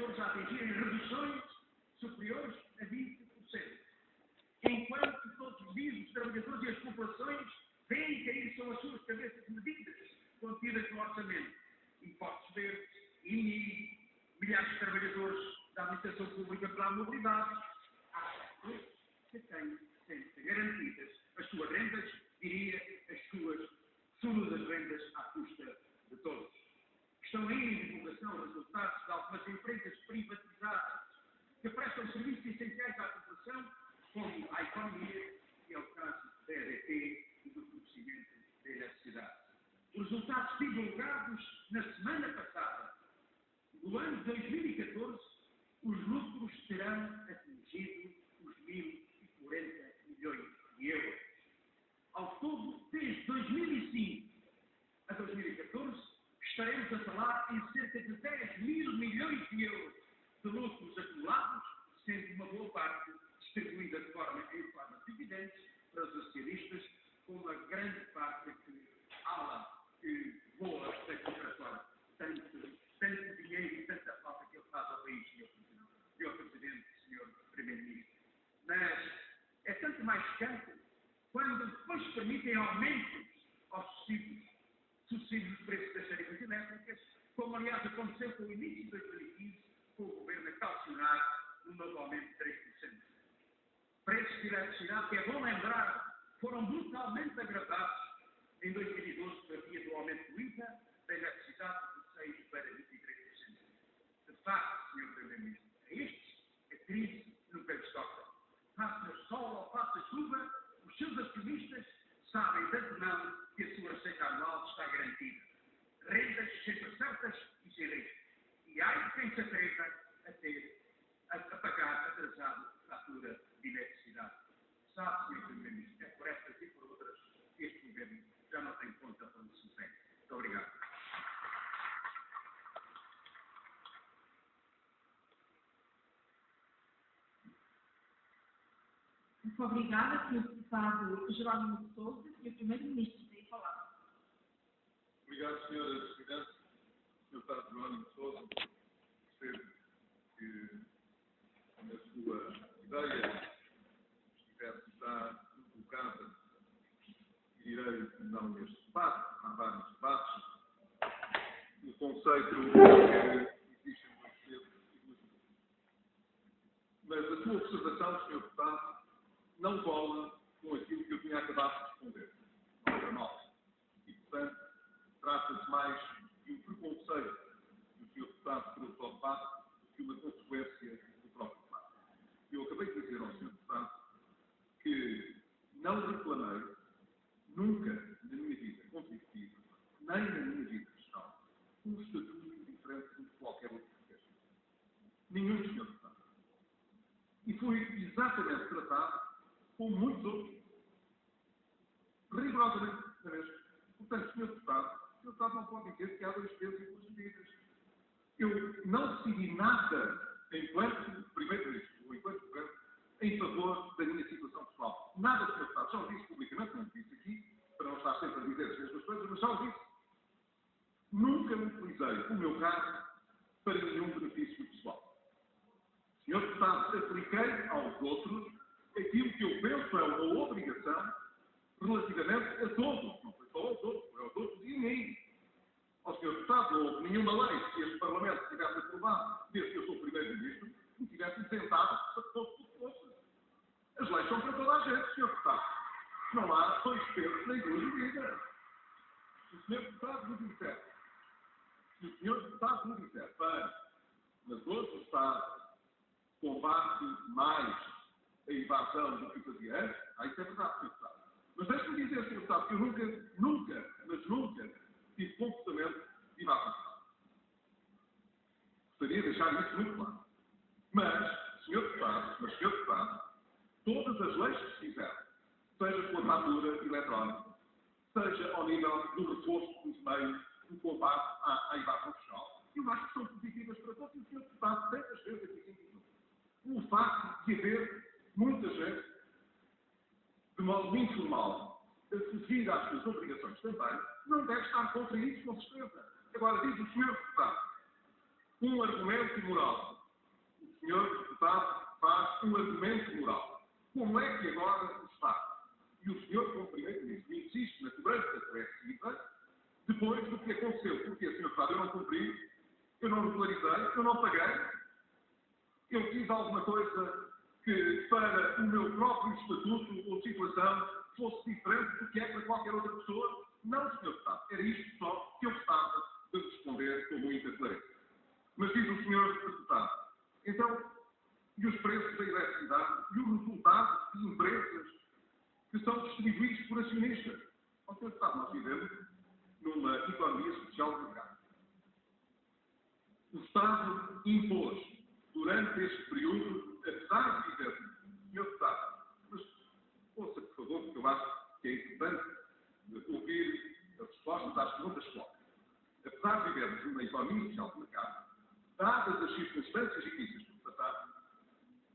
trabalhadores a atingirem reduções superiores a 20%. Enquanto todos os dias os trabalhadores e as populações veem cair sobre as suas cabeças medidas contidas no orçamento. Impostos verdes, IMI, milhares de trabalhadores da administração pública para a mobilidade. Há setores que têm sempre garantidas as suas rendas, diria, as suas sonoras rendas à custa de todos. Estão aí em divulgação resultados de algumas empresas privatizadas que prestam serviços essenciais à população, como à economia, e é o caso da EDP e do fornecimento da eletricidade. Os resultados divulgados na semana passada, do ano 2014, os lucros terão atingido os 1.040 milhões de euros. Ao todo, desde 2005 a 2014, estaremos a falar em cerca de 10 mil milhões de euros de lucros acumulados, sendo uma boa parte distribuída em forma de dividendos para os acionistas, com uma grande parte que ala que voa daqui para fora. Tanto dinheiro e tanta falta que ele faz ao país, Sr. Presidente, Sr. Primeiro-Ministro. Mas é tanto mais chocante quando depois permitem aumentos aos sucessivos preços das tarifas elétricas, como aliás aconteceu com o início de 2015, com o Governo a calcionar um novo aumento de 3%. Preços de eletricidade, que é bom lembrar, foram brutalmente agravados em 2012 por via do aumento do IVA da eletricidade de 6% para 23%. De facto, Sr. Primeiro-Ministro, a estes a crise nunca lhes toca. Faça sol ou faça chuva, os seus acionistas sabem de antemão que a sua receita anual está garantida. Rendas sempre certas e sem risco. E há quem se atreva a pagar atrasado a fatura de eletricidade. Sabe, Sr. Primeiro-Ministro, é por estas e por outras que este governo já não tem conta para o sucesso. Muito obrigado. Muito obrigada, Sr. Deputado Jerónimo de Sousa. Sr. Primeiro-Ministro, tem a palavra. Obrigado, Sra. Presidente. Sr. Deputado Jerónimo de Sousa, percebo que a sua ideia está colocada, e direi não neste debate, há vários debates, o conceito que existem dois pesos e duas medidas. Mas a sua observação, Sr. Deputado, não cola com aquilo que eu tinha acabado de responder. Não era mal. E, portanto, trata-se mais de um preconceito que o Sr. Deputado trouxe ao debate do que uma consequência do próprio debate. Eu acabei de dizer ao Sr. Deputado que não reclamei nunca na minha vida contributiva, nem na minha vida fiscal, um estatuto diferente de qualquer outro que fez. Nenhum, Sr. Deputado. E fui exatamente tratado como muitos outros. Rigorosamente na mesma. Portanto, Sr. Deputado não pode dizer que há dois pesos e duas medidas. Eu não decidi nada enquanto Primeiro-Ministro ou enquanto Governo em favor da minha situação pessoal. Nada, Sr. Deputado. Já o disse publicamente, não o disse aqui, para não estar sempre a dizer as mesmas coisas, mas já o disse. Nunca utilizei o meu cargo para nenhum benefício pessoal. Sr. Deputado, apliquei aos outros aquilo que eu penso é uma obrigação relativamente a todos. Não foi só aos outros, foi aos outros e a mim. Ao Sr. Deputado, não houve nenhuma lei que este Parlamento tivesse aprovado desde que eu sou Primeiro-Ministro e tivesse sentado para que fosse o que fosse. As leis são para toda a gente, Sr. Deputado. Não há dois pesos nem duas medidas. Se o Sr. Deputado me disser, para, nas outras Estado, combate mais a invasão do que fazia antes, isso é verdade, Sr. Deputado. Mas deixe-me dizer, Sr. Deputado, que eu nunca tive comportamento de invasão. Gostaria de deixar isso muito claro. Mas, Sr. Deputado, todas as leis que se fizeram, seja pela fatura eletrónica, seja ao nível do reforço dos meios do combate à invasão fiscal, eu acho que são positivas para todos. E o Sr. Deputado tantas vezes aqui sentiu o facto de haver muita gente, de modo informal, a fugir às suas obrigações também, não deve estar contra isso, com certeza. Agora, diz o Sr. Deputado, um argumento moral senhor deputado faz um argumento moral. Como é que agora o Estado e o senhor, como primeiro-ministro, insiste na cobrança coercitiva depois do que aconteceu? Porque, senhor deputado, eu não cumpri, eu não regularizei, eu não paguei, eu fiz alguma coisa que para o meu próprio estatuto ou situação fosse diferente do que é para qualquer outra pessoa? Não, senhor deputado. Era isto só que eu gostava de responder com muita clareza. Mas diz o senhor deputado, então, e os preços da eletricidade e os resultados de empresas que são distribuídos por acionistas? Ó, senhor deputado, nós vivemos numa economia social de mercado. O Estado impôs, durante este período, apesar de dizer, senhor deputado, mas ouça, por favor, porque eu acho que é importante ouvir as respostas às perguntas que colocam. Apesar de vivermos numa economia social de mercado, dadas as circunstâncias difíceis do passado,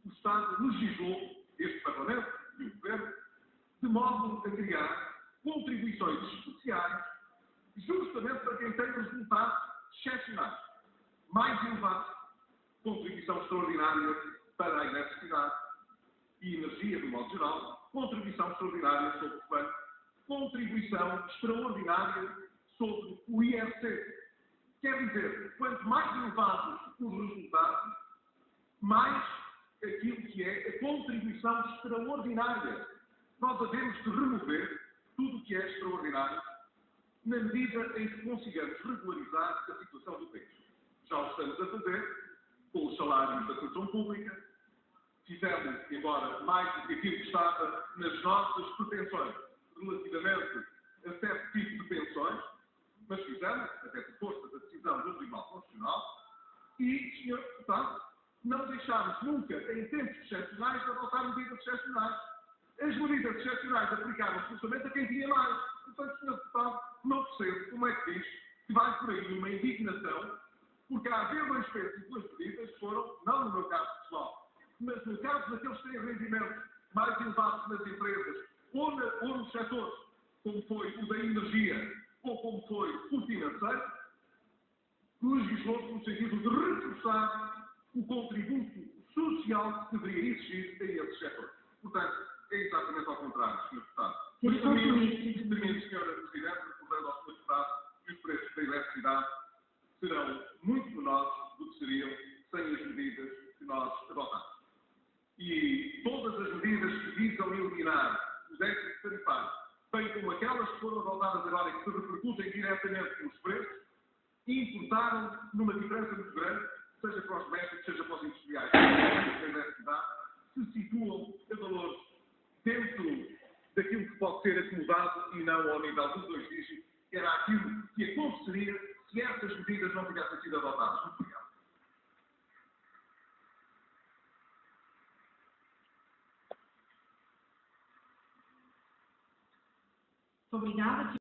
o Estado legislou, este Parlamento e o Governo, de modo a criar contribuições especiais, justamente para quem tem resultados excepcionais, mais elevados, contribuição extraordinária para a eletricidade e energia, do modo geral, contribuição extraordinária sobre o banco, contribuição extraordinária sobre o IRC. Quer dizer, quanto mais elevados os resultados, mais aquilo que é a contribuição extraordinária. Nós havemos de remover tudo o que é extraordinário na medida em que consigamos regularizar a situação do país. Já o estamos a fazer com os salários da função pública, fizemos, embora mais do que aquilo que estava nas nossas pretensões relativamente a certo tipo de pensões, mas fizemos, até por força da decisão do Tribunal Constitucional, e, senhor deputado, não deixámos nunca, em tempos excepcionais, de adotar medidas excepcionais. As medidas excepcionais aplicaram-se justamente a quem tinha mais. Portanto, senhor deputado, não percebo como é que diz que vai por aí uma indignação, porque há duas espécies de duas medidas que foram, não no meu caso pessoal, mas no caso daqueles que têm rendimentos mais elevados nas empresas, ou nos setores, como foi o da energia, ou como foi o financeiro, legislou-se no sentido de reforçar o contributo social que deveria existir a esses setores. Portanto, é exatamente ao contrário, Sr. Deputado. Mas termino, Sra. Presidente, recordando ao Sr. Deputado que os preços da eletricidade serão muito menores do que seriam sem as medidas que nós adotamos. E todas as medidas que visam eliminar o déficit tarifário, bem como aquelas que foram adotadas agora e que se repercutem diretamente nos preços, importaram numa diferença muito grande, seja para os domésticos, seja para os industriais, da eletricidade, se situam a valores dentro daquilo que pode ser acomodado e não ao nível dos dois dígitos, que era aquilo que aconteceria se essas medidas não tivessem sido adotadas. Muito obrigado. Obrigada.